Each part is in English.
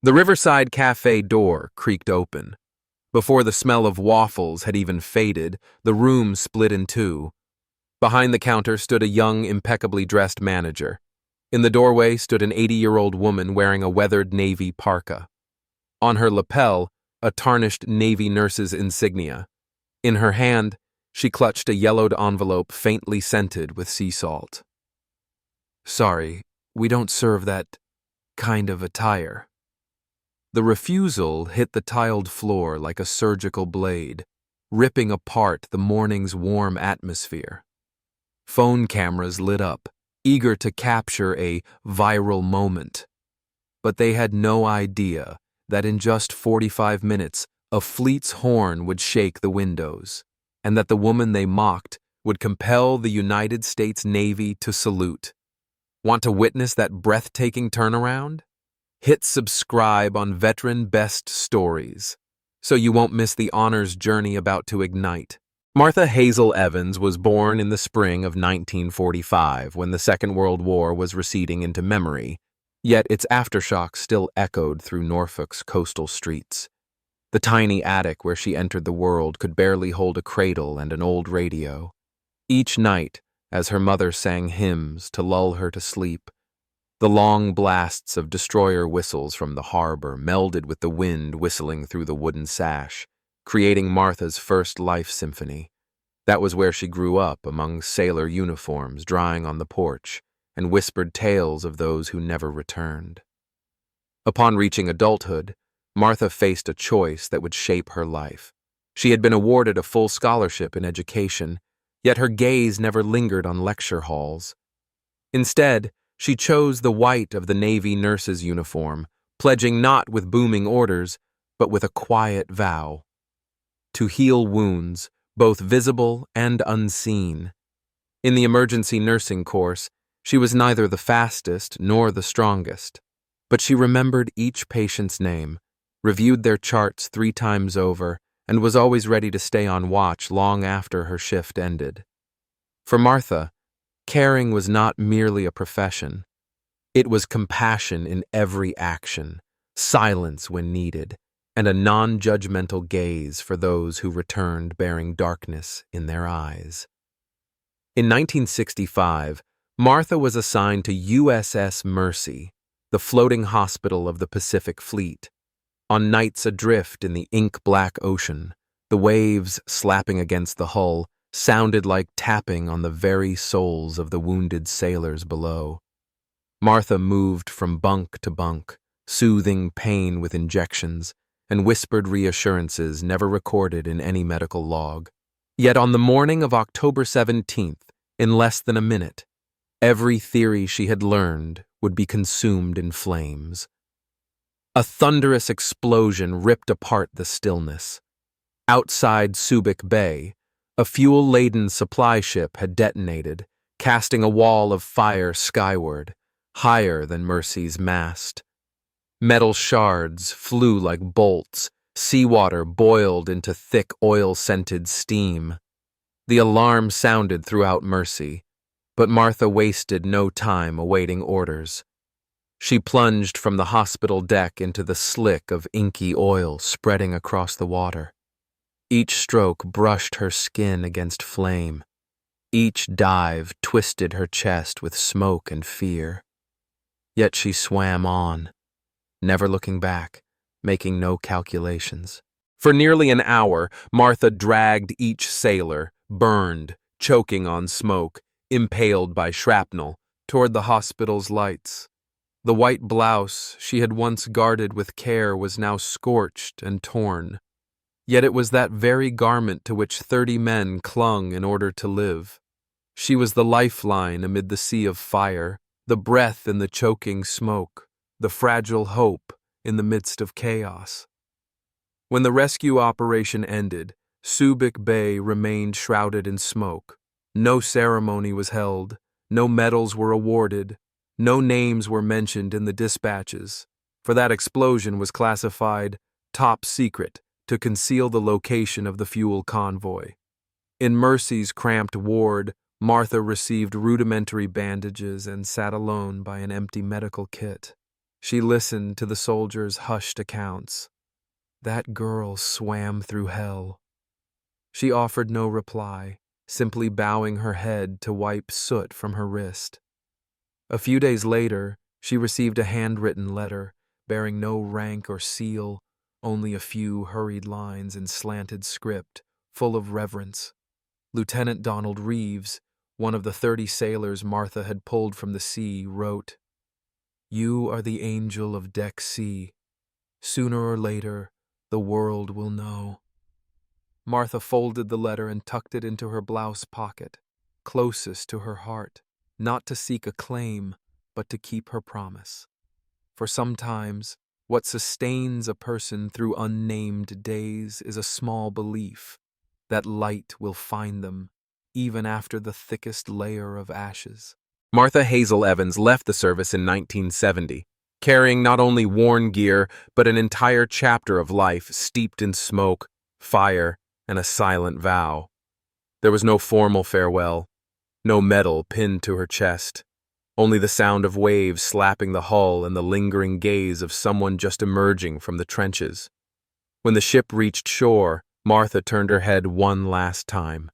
The Riverside Café door creaked open. Before the smell of waffles had even faded, the room split in two. Behind the counter stood a young, impeccably dressed manager. In the doorway stood an 80-year-old woman wearing a weathered navy parka. On her lapel, a tarnished Navy nurse's insignia. In her hand, she clutched a yellowed envelope faintly scented with sea salt. "Sorry, we don't serve that kind of attire." The refusal hit the tiled floor like a surgical blade, ripping apart the morning's warm atmosphere. Phone cameras lit up, eager to capture a viral moment. But they had no idea that in just 45 minutes, a fleet's horn would shake the windows, and that the woman they mocked would compel the United States Navy to salute. Want to witness that breathtaking turnaround? Hit subscribe on Veteran Best Stories, so you won't miss the honors journey about to ignite. Martha Hazel Evans was born in the spring of 1945 when the Second World War was receding into memory, yet its aftershocks still echoed through Norfolk's coastal streets. The tiny attic where she entered the world could barely hold a cradle and an old radio. Each night, as her mother sang hymns to lull her to sleep, the long blasts of destroyer whistles from the harbor melded with the wind whistling through the wooden sash, creating Martha's first life symphony. That was where she grew up, among sailor uniforms drying on the porch, and whispered tales of those who never returned. Upon reaching adulthood, Martha faced a choice that would shape her life. She had been awarded a full scholarship in education, yet her gaze never lingered on lecture halls. Instead, she chose the white of the Navy nurse's uniform, pledging not with booming orders, but with a quiet vow: to heal wounds, both visible and unseen. In the emergency nursing course, she was neither the fastest nor the strongest, but she remembered each patient's name, reviewed their charts 3 times over, and was always ready to stay on watch long after her shift ended. For Martha, caring was not merely a profession. It was compassion in every action, silence when needed, and a non-judgmental gaze for those who returned bearing darkness in their eyes. In 1965, Martha was assigned to USS Mercy, the floating hospital of the Pacific Fleet. On nights adrift in the ink-black ocean, the waves slapping against the hull sounded like tapping on the very souls of the wounded sailors below. Martha moved from bunk to bunk, soothing pain with injections, and whispered reassurances never recorded in any medical log. Yet on the morning of October 17th, in less than a minute, every theory she had learned would be consumed in flames. A thunderous explosion ripped apart the stillness. Outside Subic Bay, a fuel-laden supply ship had detonated, casting a wall of fire skyward, higher than Mercy's mast. Metal shards flew like bolts, seawater boiled into thick oil-scented steam. The alarm sounded throughout Mercy, but Martha wasted no time awaiting orders. She plunged from the hospital deck into the slick of inky oil spreading across the water. Each stroke brushed her skin against flame. Each dive twisted her chest with smoke and fear. Yet she swam on, never looking back, making no calculations. For nearly an hour, Martha dragged each sailor, burned, choking on smoke, impaled by shrapnel, toward the hospital's lights. The white blouse she had once guarded with care was now scorched and torn. Yet it was that very garment to which 30 men clung in order to live. She was the lifeline amid the sea of fire, the breath in the choking smoke, the fragile hope in the midst of chaos. When the rescue operation ended, Subic Bay remained shrouded in smoke. No ceremony was held, no medals were awarded, no names were mentioned in the dispatches, for that explosion was classified top secret to conceal the location of the fuel convoy. In Mercy's cramped ward, Martha received rudimentary bandages and sat alone by an empty medical kit. She listened to the soldiers' hushed accounts. That girl swam through hell. She offered no reply, simply bowing her head to wipe soot from her wrist. A few days later, she received a handwritten letter bearing no rank or seal, only a few hurried lines in slanted script, full of reverence. Lieutenant Donald Reeves, one of the 30 sailors Martha had pulled from the sea, wrote, "You are the angel of Deck C. Sooner or later, the world will know." Martha folded the letter and tucked it into her blouse pocket, closest to her heart, not to seek acclaim, but to keep her promise. For sometimes, what sustains a person through unnamed days is a small belief that light will find them, even after the thickest layer of ashes. Martha Hazel Evans left the service in 1970, carrying not only worn gear, but an entire chapter of life steeped in smoke, fire, and a silent vow. There was no formal farewell, no medal pinned to her chest, only the sound of waves slapping the hull and the lingering gaze of someone just emerging from the trenches. When the ship reached shore, Martha turned her head one last time,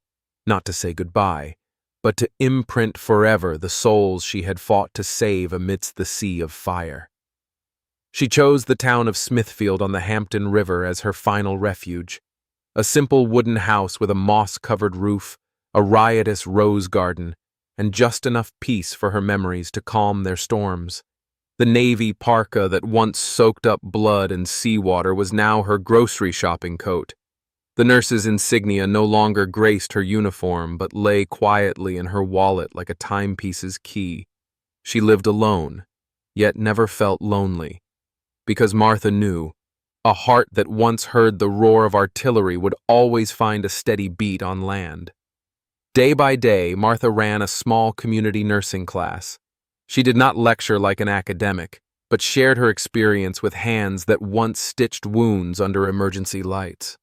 not to say goodbye, but to imprint forever the souls she had fought to save amidst the sea of fire. She chose the town of Smithfield on the Hampton River as her final refuge, a simple wooden house with a moss-covered roof, a riotous rose garden, and just enough peace for her memories to calm their storms. The navy parka that once soaked up blood and seawater was now her grocery shopping coat. The nurse's insignia no longer graced her uniform, but lay quietly in her wallet like a timepiece's key. She lived alone, yet never felt lonely, because Martha knew a heart that once heard the roar of artillery would always find a steady beat on land. Day by day, Martha ran a small community nursing class. She did not lecture like an academic, but shared her experience with hands that once stitched wounds under emergency lights.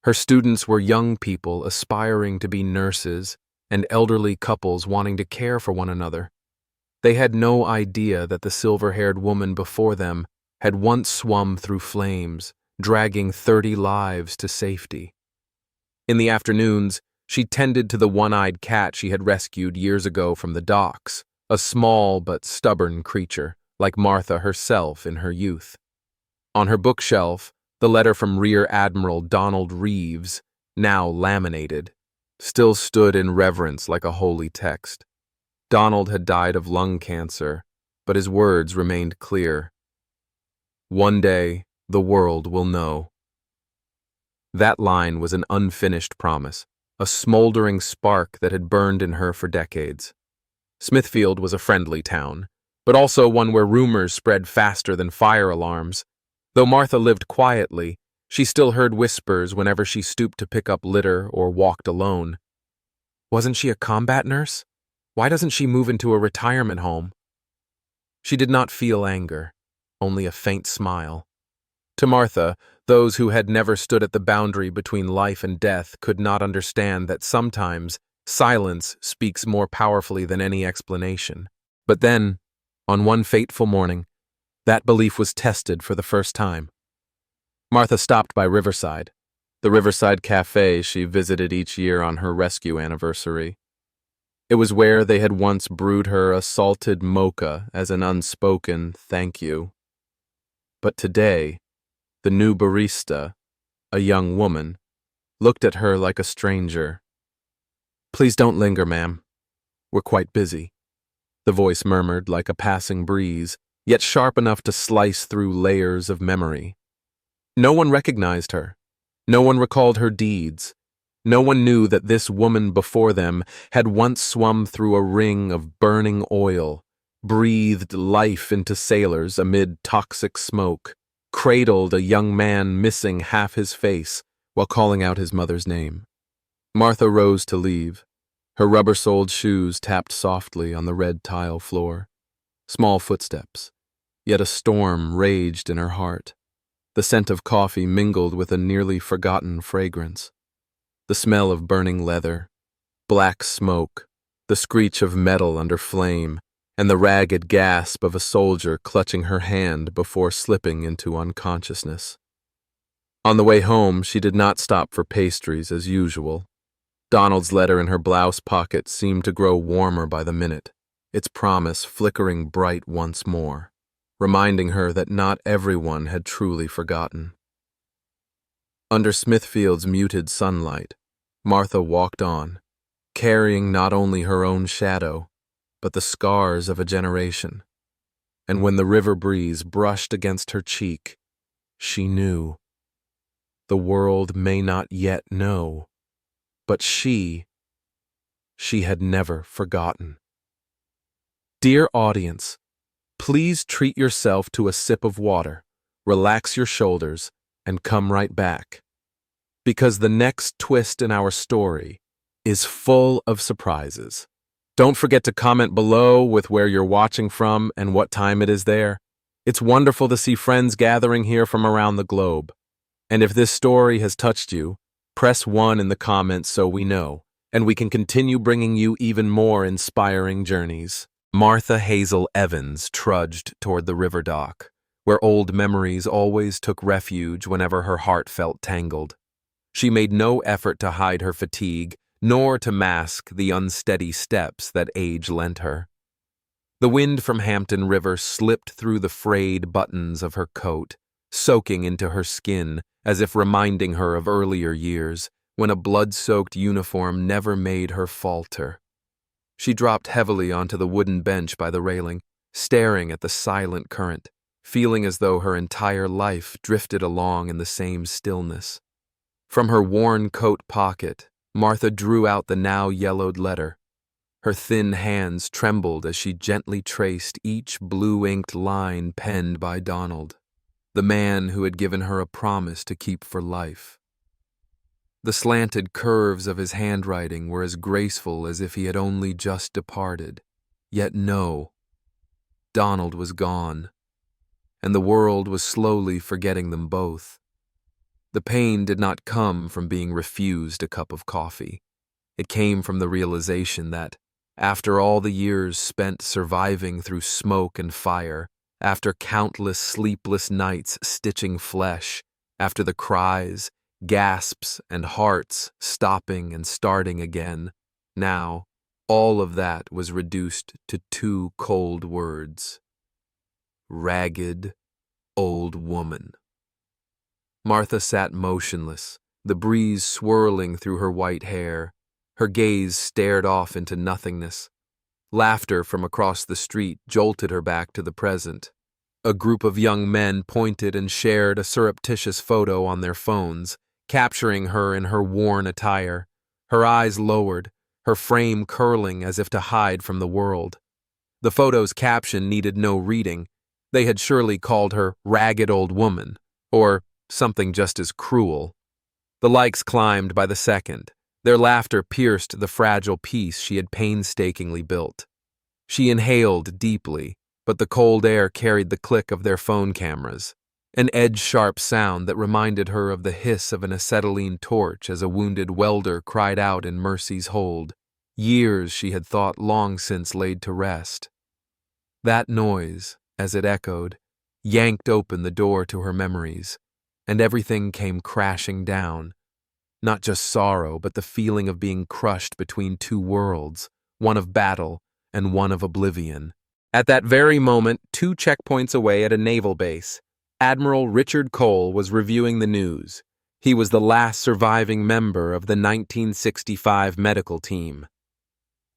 Her students were young people aspiring to be nurses and elderly couples wanting to care for one another. They had no idea that the silver-haired woman before them had once swum through flames, dragging 30 lives to safety. In the afternoons, she tended to the one-eyed cat she had rescued years ago from the docks, a small but stubborn creature, like Martha herself in her youth. On her bookshelf, the letter from Rear Admiral Donald Reeves, now laminated, still stood in reverence like a holy text. Donald had died of lung cancer, but his words remained clear. "One day, the world will know." That line was an unfinished promise, a smoldering spark that had burned in her for decades. Smithfield was a friendly town, but also one where rumors spread faster than fire alarms. Though Martha lived quietly, she still heard whispers whenever she stooped to pick up litter or walked alone. Wasn't she a combat nurse? Why doesn't she move into a retirement home? She did not feel anger, only a faint smile. To Martha, those who had never stood at the boundary between life and death could not understand that sometimes silence speaks more powerfully than any explanation. But then, on one fateful morning, that belief was tested for the first time. Martha stopped by Riverside, the Riverside Café she visited each year on her rescue anniversary. It was where they had once brewed her a salted mocha as an unspoken thank you. But today, the new barista, a young woman, looked at her like a stranger. "Please don't linger, ma'am. We're quite busy," the voice murmured like a passing breeze, yet sharp enough to slice through layers of memory. No one recognized her. No one recalled her deeds. No one knew that this woman before them had once swum through a ring of burning oil, breathed life into sailors amid toxic smoke, cradled a young man missing half his face while calling out his mother's name. Martha rose to leave. Her rubber-soled shoes tapped softly on the red tile floor. Small footsteps, yet a storm raged in her heart. The scent of coffee mingled with a nearly forgotten fragrance. The smell of burning leather, black smoke, the screech of metal under flame, and the ragged gasp of a soldier clutching her hand before slipping into unconsciousness. On the way home, she did not stop for pastries as usual. Donald's letter in her blouse pocket seemed to grow warmer by the minute, its promise flickering bright once more, reminding her that not everyone had truly forgotten. Under Smithfield's muted sunlight, Martha walked on, carrying not only her own shadow, but the scars of a generation. And when the river breeze brushed against her cheek, she knew. The world may not yet know, but she had never forgotten. Dear audience, please treat yourself to a sip of water, relax your shoulders, and come right back. Because the next twist in our story is full of surprises. Don't forget to comment below with where you're watching from and what time it is there. It's wonderful to see friends gathering here from around the globe. And if this story has touched you, press 1 in the comments so we know, and we can continue bringing you even more inspiring journeys. Martha Hazel Evans trudged toward the river dock, where old memories always took refuge whenever her heart felt tangled. She made no effort to hide her fatigue, nor to mask the unsteady steps that age lent her. The wind from Hampton River slipped through the frayed buttons of her coat, soaking into her skin as if reminding her of earlier years, when a blood-soaked uniform never made her falter. She dropped heavily onto the wooden bench by the railing, staring at the silent current, feeling as though her entire life drifted along in the same stillness. From her worn coat pocket, Martha drew out the now yellowed letter. Her thin hands trembled as she gently traced each blue-inked line penned by Donald, the man who had given her a promise to keep for life. The slanted curves of his handwriting were as graceful as if he had only just departed. Yet no, Donald was gone, and the world was slowly forgetting them both. The pain did not come from being refused a cup of coffee. It came from the realization that, after all the years spent surviving through smoke and fire, after countless sleepless nights stitching flesh, after the cries, gasps, and hearts stopping and starting again, now, all of that was reduced to 2 cold words. Ragged old woman. Martha sat motionless, the breeze swirling through her white hair. Her gaze stared off into nothingness. Laughter from across the street jolted her back to the present. A group of young men pointed and shared a surreptitious photo on their phones, capturing her in her worn attire, her eyes lowered, her frame curling as if to hide from the world. The photo's caption needed no reading. They had surely called her ragged old woman, or something just as cruel. The likes climbed by the second. Their laughter pierced the fragile peace she had painstakingly built. She inhaled deeply, but the cold air carried the click of their phone cameras, an edge-sharp sound that reminded her of the hiss of an acetylene torch as a wounded welder cried out in mercy's hold, years she had thought long since laid to rest. That noise, as it echoed, yanked open the door to her memories, and everything came crashing down. Not just sorrow, but the feeling of being crushed between 2 worlds, one of battle and one of oblivion. At that very moment, 2 checkpoints away at a naval base, Admiral Richard Cole was reviewing the news. He was the last surviving member of the 1965 medical team.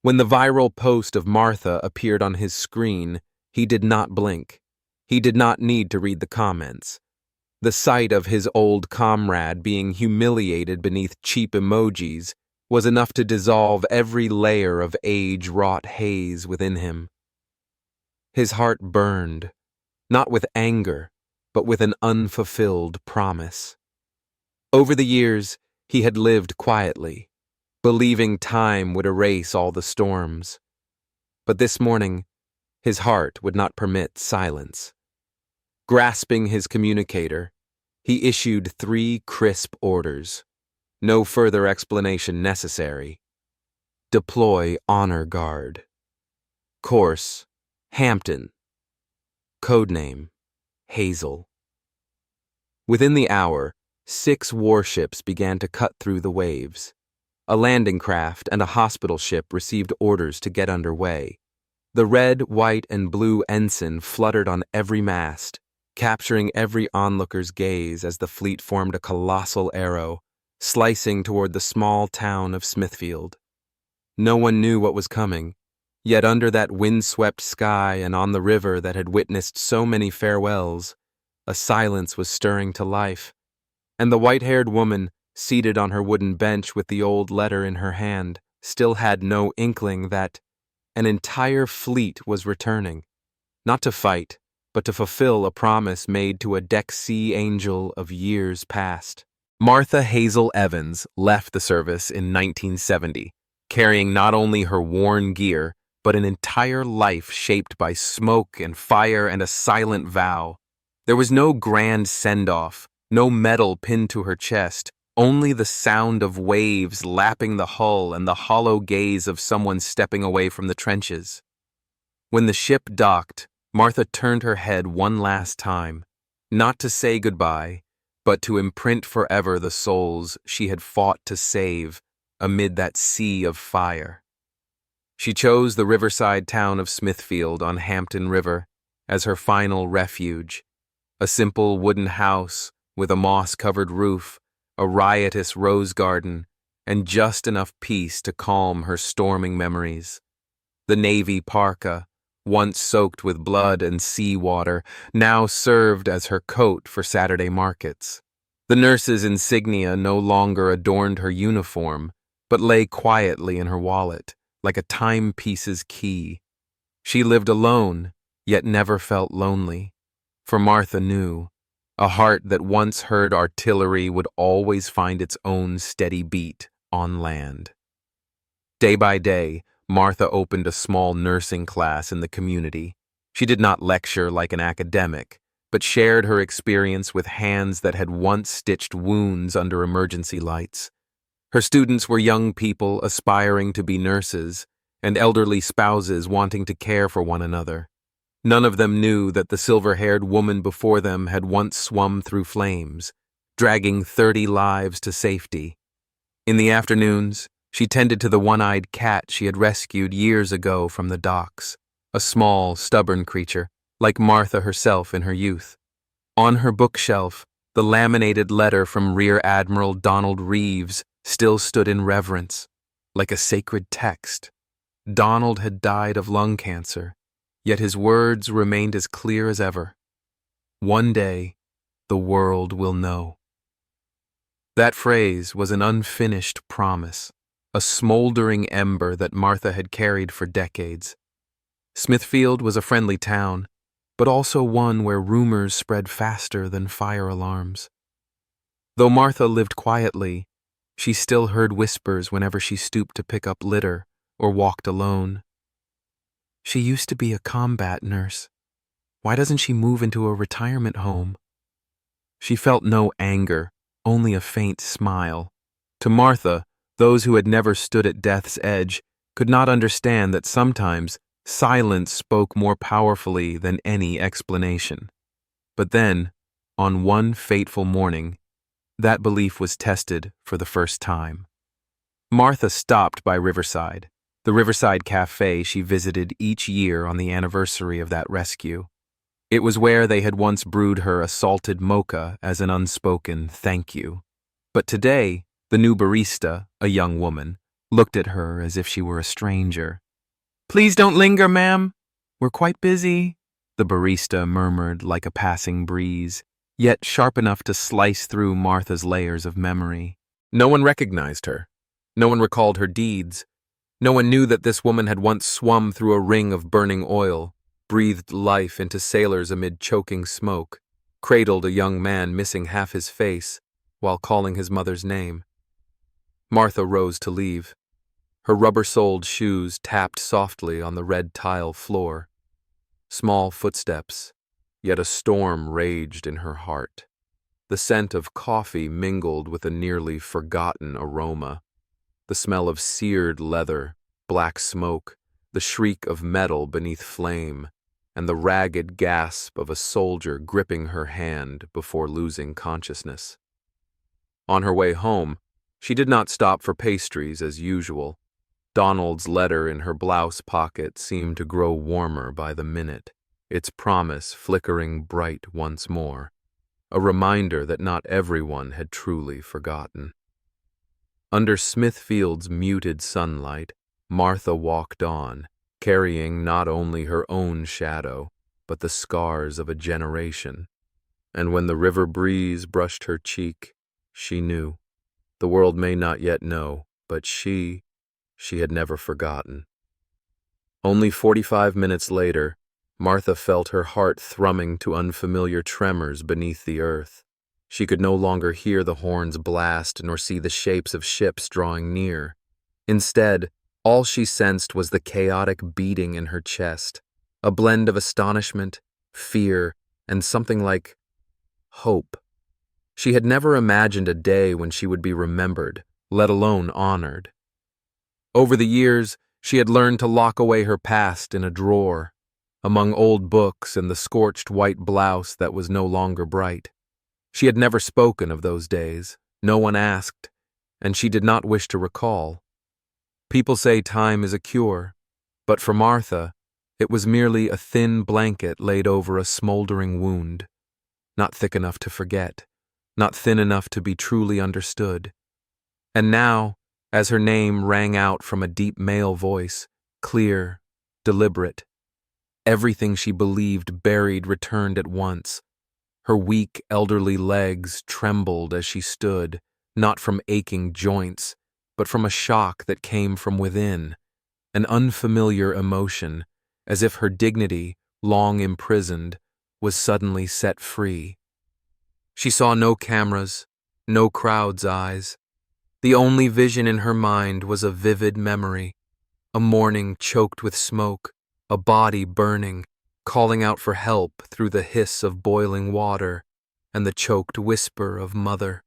When the viral post of Martha appeared on his screen, he did not blink. He did not need to read the comments. The sight of his old comrade being humiliated beneath cheap emojis was enough to dissolve every layer of age-wrought haze within him. His heart burned, not with anger, but with an unfulfilled promise. Over the years, he had lived quietly, believing time would erase all the storms. But this morning, his heart would not permit silence. Grasping his communicator, he issued 3 crisp orders. No further explanation necessary. Deploy honor guard. Course, Hampton. Codename, Hazel. Within the hour, 6 warships began to cut through the waves. A landing craft and a hospital ship received orders to get underway. The red, white, and blue ensign fluttered on every mast, capturing every onlooker's gaze as the fleet formed a colossal arrow, slicing toward the small town of Smithfield. No one knew what was coming, yet under that wind-swept sky and on the river that had witnessed so many farewells, a silence was stirring to life, and the white-haired woman, seated on her wooden bench with the old letter in her hand, still had no inkling that an entire fleet was returning, not to fight, but to fulfill a promise made to a deck-sea angel of years past. Martha Hazel Evans left the service in 1970, carrying not only her worn gear, but an entire life shaped by smoke and fire and a silent vow. There was no grand send-off, no medal pinned to her chest, only the sound of waves lapping the hull and the hollow gaze of someone stepping away from the trenches. When the ship docked, Martha turned her head one last time, not to say goodbye, but to imprint forever the souls she had fought to save amid that sea of fire. She chose the riverside town of Smithfield on Hampton River as her final refuge, a simple wooden house with a moss-covered roof, a riotous rose garden, and just enough peace to calm her storming memories. The navy parka, once soaked with blood and seawater, now served as her coat for Saturday markets. The nurse's insignia no longer adorned her uniform, but lay quietly in her wallet, like a timepiece's key. She lived alone, yet never felt lonely, for Martha knew a heart that once heard artillery would always find its own steady beat on land. Day by day, Martha opened a small nursing class in the community. She did not lecture like an academic, but shared her experience with hands that had once stitched wounds under emergency lights. Her students were young people aspiring to be nurses, and elderly spouses wanting to care for one another. None of them knew that the silver-haired woman before them had once swum through flames, dragging 30 lives to safety. In the afternoons, she tended to the one-eyed cat she had rescued years ago from the docks, a small, stubborn creature, like Martha herself in her youth. On her bookshelf, the laminated letter from Rear Admiral Donald Reeves still stood in reverence, like a sacred text. Donald had died of lung cancer, yet his words remained as clear as ever. One day, the world will know. That phrase was an unfinished promise, a smoldering ember that Martha had carried for decades. Smithfield was a friendly town, but also one where rumors spread faster than fire alarms. Though Martha lived quietly, she still heard whispers whenever she stooped to pick up litter or walked alone. She used to be a combat nurse. Why doesn't she move into a retirement home? She felt no anger, only a faint smile. To Martha, those who had never stood at death's edge could not understand that sometimes silence spoke more powerfully than any explanation. But then, on one fateful morning, that belief was tested for the first time. Martha stopped by Riverside, the Riverside Café she visited each year on the anniversary of that rescue. It was where they had once brewed her a salted mocha as an unspoken thank you. But today, the new barista, a young woman, looked at her as if she were a stranger. "Please don't linger, ma'am. We're quite busy," the barista murmured like a passing breeze, yet sharp enough to slice through Martha's layers of memory. No one recognized her. No one recalled her deeds. No one knew that this woman had once swum through a ring of burning oil, breathed life into sailors amid choking smoke, cradled a young man missing half his face while calling his mother's name. Martha rose to leave. Her rubber-soled shoes tapped softly on the red tile floor. Small footsteps, yet a storm raged in her heart. The scent of coffee mingled with a nearly forgotten aroma. The smell of seared leather, black smoke, the shriek of metal beneath flame, and the ragged gasp of a soldier gripping her hand before losing consciousness. On her way home, she did not stop for pastries as usual. Donald's letter in her blouse pocket seemed to grow warmer by the minute, its promise flickering bright once more, a reminder that not everyone had truly forgotten. Under Smithfield's muted sunlight, Martha walked on, carrying not only her own shadow, but the scars of a generation. And when the river breeze brushed her cheek, she knew. The world may not yet know, but she had never forgotten. Only 45 minutes later, Martha felt her heart thrumming to unfamiliar tremors beneath the earth. She could no longer hear the horns blast nor see the shapes of ships drawing near. Instead, all she sensed was the chaotic beating in her chest, a blend of astonishment, fear, and something like hope. She had never imagined a day when she would be remembered, let alone honored. Over the years, she had learned to lock away her past in a drawer, among old books and the scorched white blouse that was no longer bright. She had never spoken of those days, no one asked, and she did not wish to recall. People say time is a cure, but for Martha, it was merely a thin blanket laid over a smoldering wound, not thick enough to forget, not thin enough to be truly understood. And now, as her name rang out from a deep male voice, clear, deliberate, everything she believed buried returned at once. Her weak, elderly legs trembled as she stood, not from aching joints, but from a shock that came from within, an unfamiliar emotion, as if her dignity, long imprisoned, was suddenly set free. She saw no cameras, no crowd's eyes. The only vision in her mind was a vivid memory, a morning choked with smoke, a body burning, calling out for help through the hiss of boiling water and the choked whisper of mother.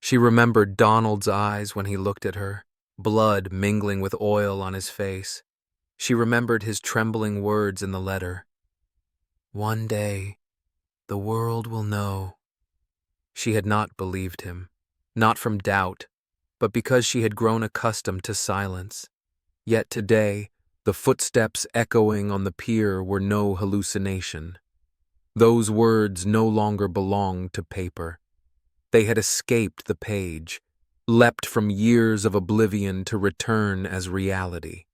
She remembered Donald's eyes when he looked at her, blood mingling with oil on his face. She remembered his trembling words in the letter. "One day, the world will know." She had not believed him, not from doubt, but because she had grown accustomed to silence. Yet today, the footsteps echoing on the pier were no hallucination. Those words no longer belonged to paper. They had escaped the page, leapt from years of oblivion to return as reality.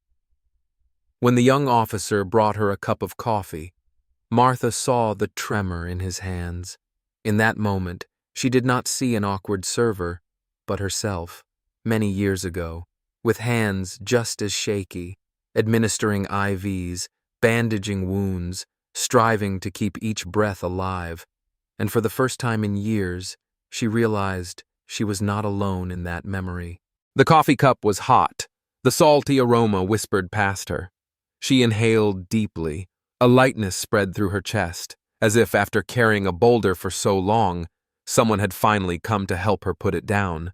When the young officer brought her a cup of coffee, Martha saw the tremor in his hands. In that moment, she did not see an awkward server, but herself, many years ago, with hands just as shaky, administering IVs, bandaging wounds, striving to keep each breath alive, and for the first time in years, she realized she was not alone in that memory. The coffee cup was hot. The salty aroma whispered past her. She inhaled deeply. A lightness spread through her chest, as if after carrying a boulder for so long, someone had finally come to help her put it down.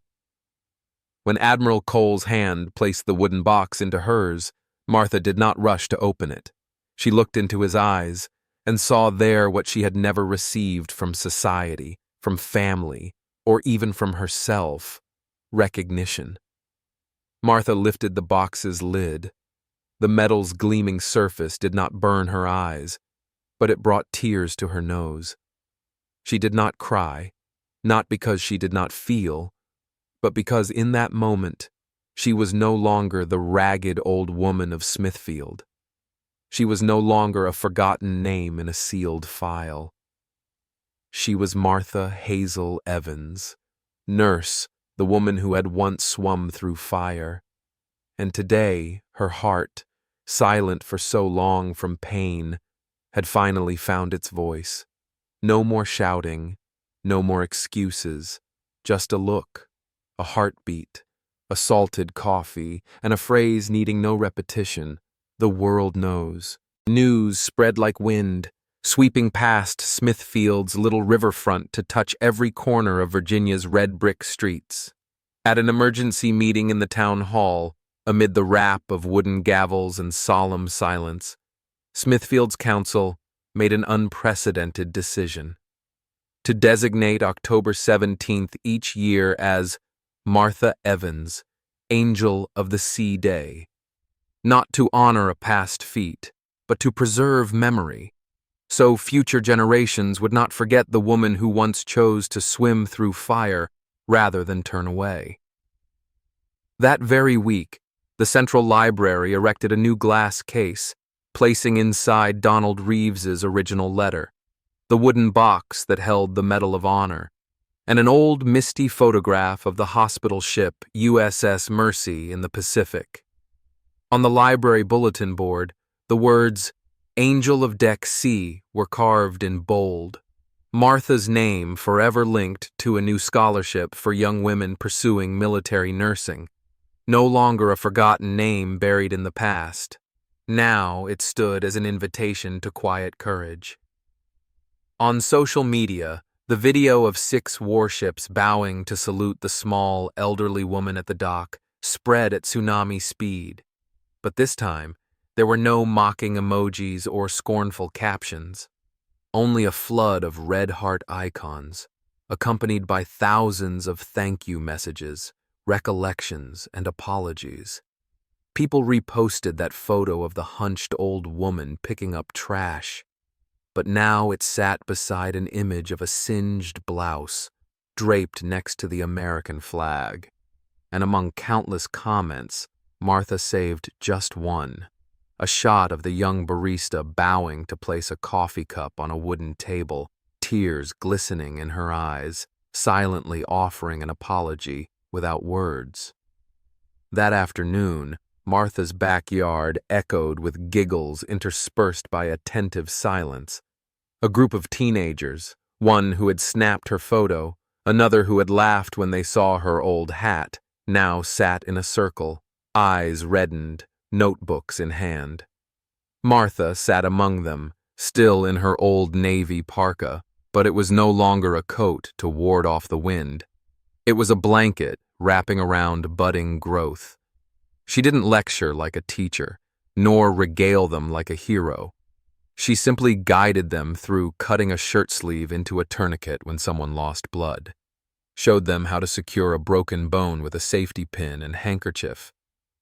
When Admiral Cole's hand placed the wooden box into hers, Martha did not rush to open it. She looked into his eyes and saw there what she had never received from society, from family, or even from herself: recognition. Martha lifted the box's lid. The metal's gleaming surface did not burn her eyes, but it brought tears to her nose. She did not cry, not because she did not feel, but because in that moment she was no longer the ragged old woman of Smithfield. She was no longer a forgotten name in a sealed file. She was Martha Hazel Evans, nurse, the woman who had once swum through fire. And today, her heart, silent for so long from pain, had finally found its voice. No more shouting, no more excuses, just a look, a heartbeat, a salted coffee, and a phrase needing no repetition. The world knows. News spread like wind, sweeping past Smithfield's little riverfront to touch every corner of Virginia's red brick streets. At an emergency meeting in the town hall, amid the rap of wooden gavels and solemn silence, Smithfield's council made an unprecedented decision to designate October 17th each year as Martha Evans, Angel of the Sea Day, not to honor a past feat, but to preserve memory, so future generations would not forget the woman who once chose to swim through fire rather than turn away. That very week, the Central Library erected a new glass case, placing inside Donald Reeves's original letter, the wooden box that held the Medal of Honor, and an old misty photograph of the hospital ship USS Mercy in the Pacific. On the library bulletin board, the words Angel of Deck C were carved in bold, Martha's name forever linked to a new scholarship for young women pursuing military nursing, no longer a forgotten name buried in the past. Now it stood as an invitation to quiet courage. On social media, the video of 6 warships bowing to salute the small, elderly woman at the dock spread at tsunami speed. But this time, there were no mocking emojis or scornful captions, only a flood of red heart icons, accompanied by thousands of thank you messages, recollections, and apologies. People reposted that photo of the hunched old woman picking up trash, but now it sat beside an image of a singed blouse draped next to the American flag. And among countless comments, Martha saved just one, a shot of the young barista bowing to place a coffee cup on a wooden table, tears glistening in her eyes, silently offering an apology without words. That afternoon, Martha's backyard echoed with giggles interspersed by attentive silence. A group of teenagers, one who had snapped her photo, another who had laughed when they saw her old hat, now sat in a circle, eyes reddened, notebooks in hand. Martha sat among them, still in her old navy parka, but it was no longer a coat to ward off the wind. It was a blanket wrapping around budding growth. She didn't lecture like a teacher, nor regale them like a hero. She simply guided them through cutting a shirt sleeve into a tourniquet when someone lost blood, showed them how to secure a broken bone with a safety pin and handkerchief,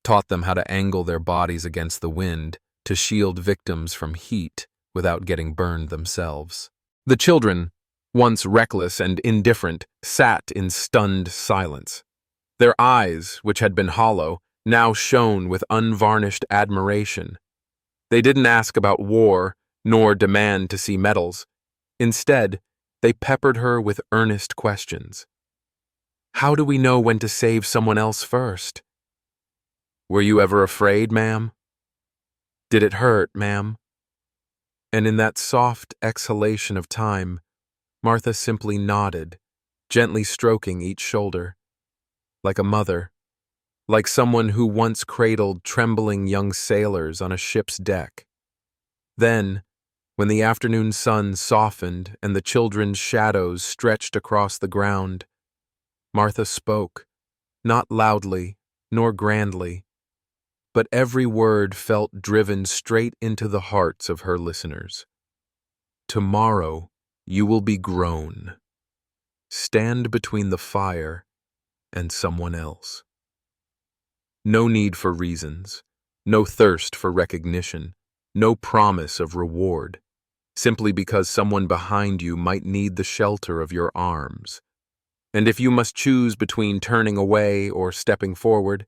taught them how to angle their bodies against the wind to shield victims from heat without getting burned themselves. The children, once reckless and indifferent, sat in stunned silence. Their eyes, which had been hollow, now shone with unvarnished admiration. They didn't ask about war, nor demand to see medals. Instead, they peppered her with earnest questions. How do we know when to save someone else first? Were you ever afraid, ma'am? Did it hurt, ma'am? And in that soft exhalation of time, Martha simply nodded, gently stroking each shoulder, like a mother, like someone who once cradled trembling young sailors on a ship's deck. Then, when the afternoon sun softened and the children's shadows stretched across the ground, Martha spoke, not loudly nor grandly, but every word felt driven straight into the hearts of her listeners. Tomorrow you will be grown. Stand between the fire and someone else. No need for reasons, no thirst for recognition, no promise of reward, simply because someone behind you might need the shelter of your arms. And if you must choose between turning away or stepping forward,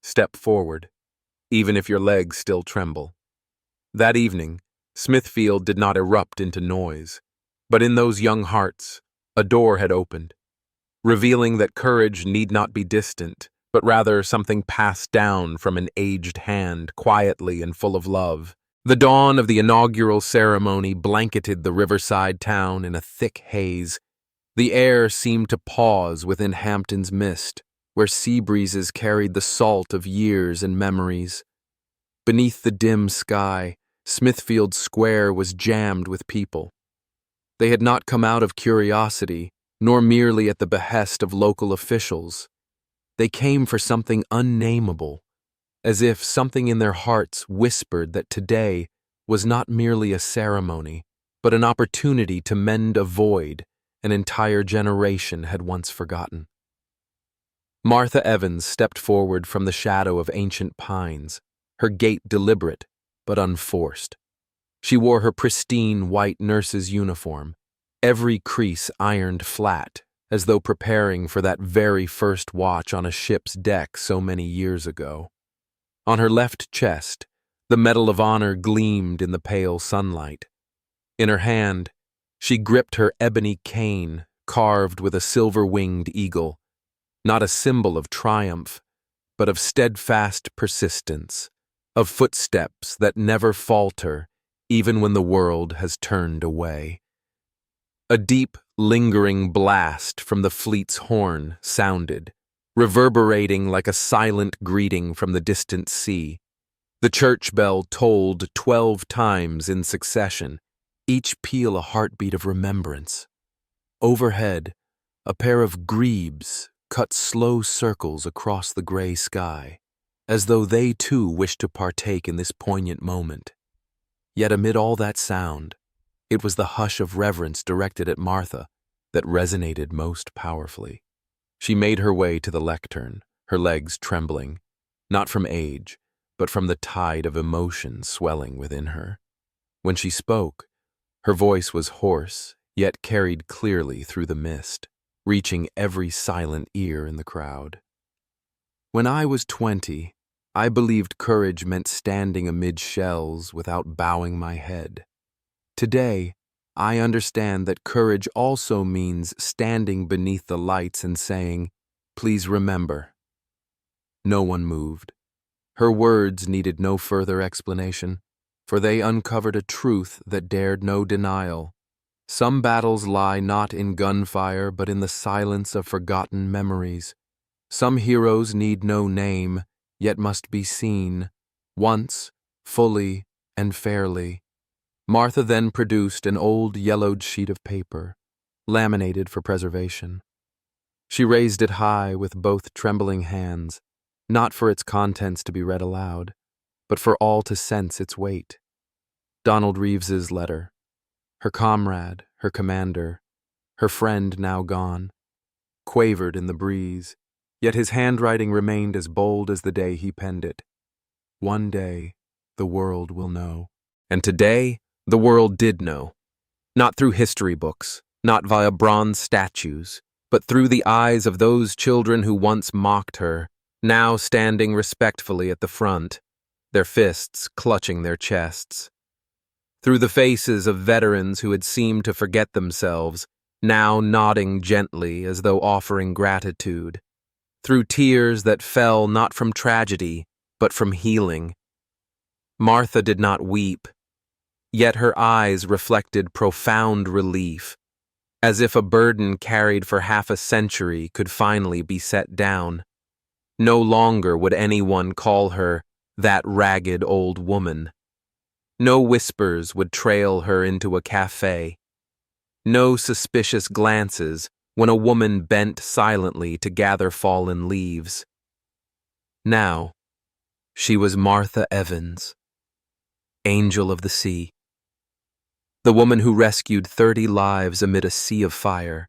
step forward, even if your legs still tremble. That evening, Smithfield did not erupt into noise, but in those young hearts, a door had opened, revealing that courage need not be distant, but rather something passed down from an aged hand, quietly and full of love. The dawn of the inaugural ceremony blanketed the riverside town in a thick haze. The air seemed to pause within Hampton's mist, where sea breezes carried the salt of years and memories. Beneath the dim sky, Smithfield Square was jammed with people. They had not come out of curiosity, nor merely at the behest of local officials. They came for something unnameable, as if something in their hearts whispered that today was not merely a ceremony, but an opportunity to mend a void an entire generation had once forgotten. Martha Evans stepped forward from the shadow of ancient pines, her gait deliberate but unforced. She wore her pristine white nurse's uniform, every crease ironed flat, as though preparing for that very first watch on a ship's deck so many years ago. On her left chest, the Medal of Honor gleamed in the pale sunlight. In her hand, she gripped her ebony cane, carved with a silver-winged eagle, not a symbol of triumph, but of steadfast persistence, of footsteps that never falter even when the world has turned away. A deep, lingering blast from the fleet's horn sounded, reverberating like a silent greeting from the distant sea. The church bell tolled 12 times in succession, each peal a heartbeat of remembrance. Overhead, a pair of grebes cut slow circles across the gray sky, as though they too wished to partake in this poignant moment. Yet amid all that sound, it was the hush of reverence directed at Martha that resonated most powerfully. She made her way to the lectern, her legs trembling, not from age, but from the tide of emotion swelling within her. When she spoke, her voice was hoarse, yet carried clearly through the mist, reaching every silent ear in the crowd. When I was 20, I believed courage meant standing amid shells without bowing my head. Today, I understand that courage also means standing beneath the lights and saying, "Please remember." No one moved. Her words needed no further explanation, for they uncovered a truth that dared no denial. Some battles lie not in gunfire, but in the silence of forgotten memories. Some heroes need no name, yet must be seen, once, fully, and fairly. Martha then produced an old yellowed sheet of paper, laminated for preservation. She raised it high with both trembling hands, not for its contents to be read aloud, but for all to sense its weight. Donald Reeves's letter, her comrade, her commander, her friend now gone, quavered in the breeze, yet his handwriting remained as bold as the day he penned it. One day, the world will know. And today, the world did know. Not through history books, not via bronze statues, but through the eyes of those children who once mocked her, now standing respectfully at the front, their fists clutching their chests. Through the faces of veterans who had seemed to forget themselves, now nodding gently as though offering gratitude. Through tears that fell not from tragedy, but from healing. Martha did not weep, yet her eyes reflected profound relief, as if a burden carried for half a century could finally be set down. No longer would anyone call her that ragged old woman. No whispers would trail her into a café. No suspicious glances when a woman bent silently to gather fallen leaves. Now, she was Martha Evans, Angel of the Sea, the woman who rescued 30 lives amid a sea of fire,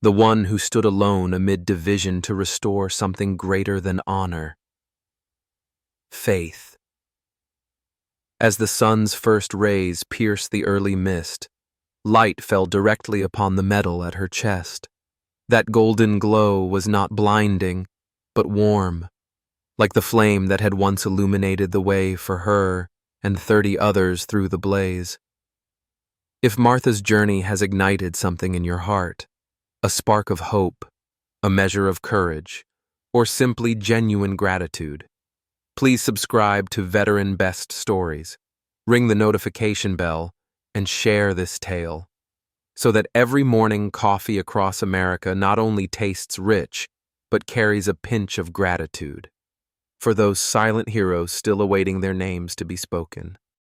the one who stood alone amid division to restore something greater than honor: faith. As the sun's first rays pierced the early mist, light fell directly upon the medal at her chest. That golden glow was not blinding, but warm, like the flame that had once illuminated the way for her and 30 others through the blaze. If Martha's journey has ignited something in your heart, a spark of hope, a measure of courage, or simply genuine gratitude, please subscribe to Veteran Best Stories, ring the notification bell, and share this tale, so that every morning coffee across America not only tastes rich, but carries a pinch of gratitude for those silent heroes still awaiting their names to be spoken.